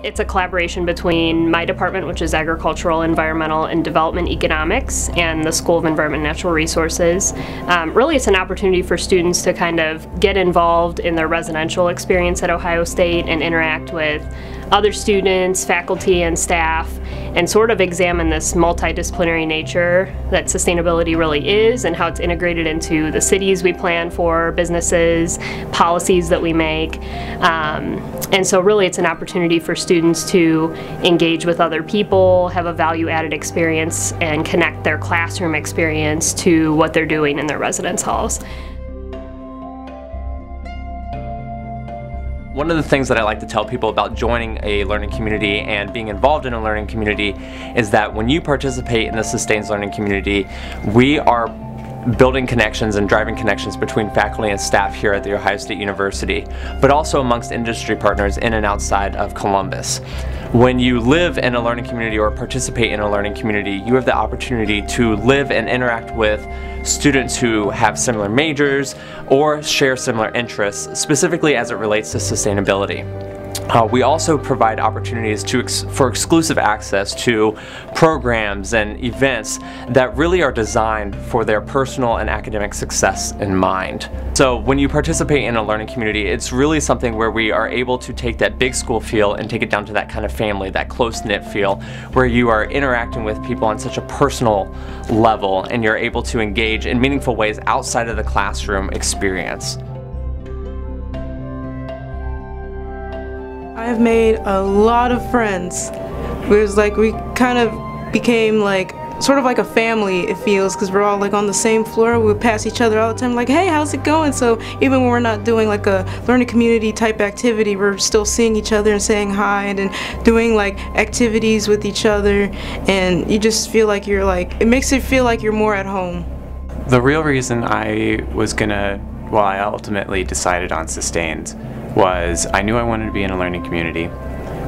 It's a collaboration between my department, which is Agricultural, Environmental, and Development Economics, and the School of Environment and Natural Resources. Really, it's an opportunity for students to kind of get involved in their residential experience at Ohio State and interact with other students, faculty, and staff, and sort of examine this multidisciplinary nature that sustainability really is and how it's integrated into the cities we plan for, businesses, policies that we make. And so really it's an opportunity for students to engage with other people, have a value-added experience, and connect their classroom experience to what they're doing in their residence halls. One of the things that I like to tell people about joining a learning community and being involved in a learning community is that when you participate in the Sustains Learning community, we are building connections and driving connections between faculty and staff here at The Ohio State University, but also amongst industry partners in and outside of Columbus. When you live in a learning community or participate in a learning community, you have the opportunity to live and interact with students who have similar majors or share similar interests, specifically as it relates to sustainability. We also provide opportunities for exclusive access to programs and events that really are designed for their personal and academic success in mind. So when you participate in a learning community, it's really something where we are able to take that big school feel and take it down to that kind of family, that close-knit feel, where you are interacting with people on such a personal level and you're able to engage in meaningful ways outside of the classroom experience. I've made a lot of friends. We kind of became sort of like a family, it feels, because we're all on the same floor. We pass each other all the time, hey, how's it going? So even when we're not doing a learning community type activity, we're still seeing each other and saying hi and doing activities with each other, and you just feel like you're it makes it feel like you're more at home. The real reason I ultimately decided on Sustains was I knew I wanted to be in a learning community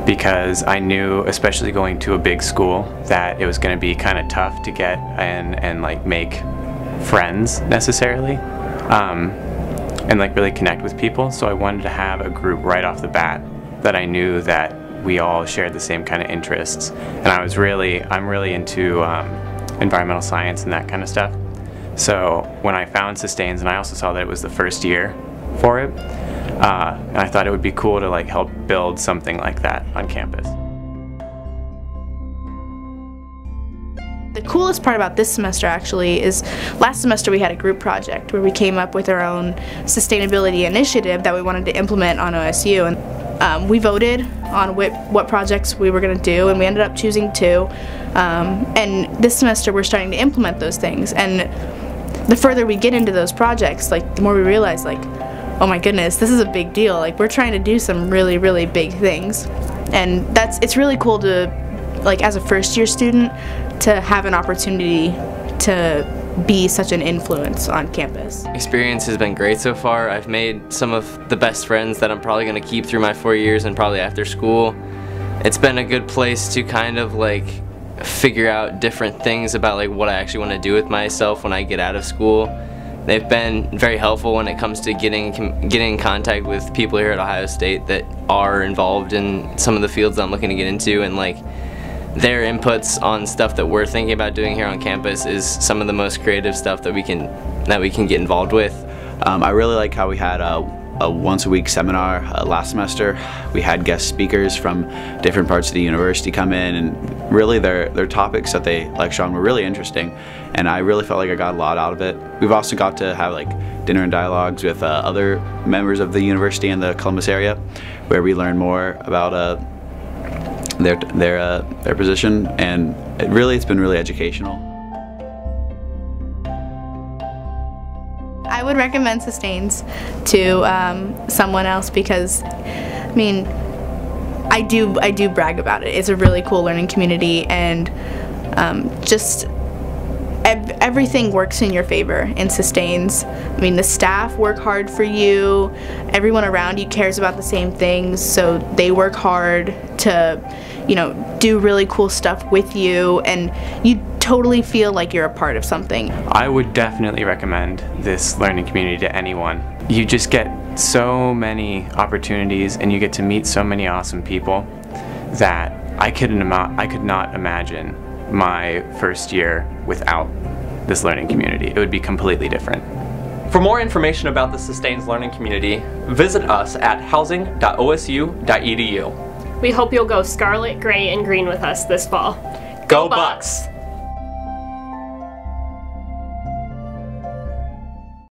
because I knew, especially going to a big school, that it was going to be kind of tough to get and make friends necessarily and really connect with people. So I wanted to have a group right off the bat that I knew that we all shared the same kind of interests, and I'm really into environmental science and that kind of stuff. So when I found Sustains, and I also saw that it was the first year for it, and I thought it would be cool to help build something like that on campus. The coolest part about this semester actually is last semester we had a group project where we came up with our own sustainability initiative that we wanted to implement on OSU, and we voted on what projects we were going to do, and we ended up choosing 2, and this semester we're starting to implement those things, and the further we get into those projects, the more we realize oh my goodness, this is a big deal. We're trying to do some really, really big things. And it's really cool to, as a first-year student, to have an opportunity to be such an influence on campus. Experience has been great so far. I've made some of the best friends that I'm probably going to keep through my 4 years and probably after school. It's been a good place to kind of figure out different things about what I actually want to do with myself when I get out of school. They've been very helpful when it comes to getting in contact with people here at Ohio State that are involved in some of the fields that I'm looking to get into, and their inputs on stuff that we're thinking about doing here on campus is some of the most creative stuff that we can get involved with. I really like how we had a once-a-week seminar last semester. We had guest speakers from different parts of the university come in, and really their topics that they lecture on were really interesting, and I really felt like I got a lot out of it. We've also got to have dinner and dialogues with other members of the university in the Columbus area, where we learn more about their position, and it's been really educational. I would recommend Sustains to someone else because, I do brag about it. It's a really cool learning community, and just everything works in your favor in Sustains. The staff work hard for you. Everyone around you cares about the same things, so they work hard to, do really cool stuff with you, and you totally feel like you're a part of something. I would definitely recommend this learning community to anyone. You just get so many opportunities and you get to meet so many awesome people that I could not imagine my first year without this learning community. It would be completely different. For more information about the Sustains Learning Community, visit us at housing.osu.edu. We hope you'll go scarlet, gray, and green with us this fall. Go Bucks!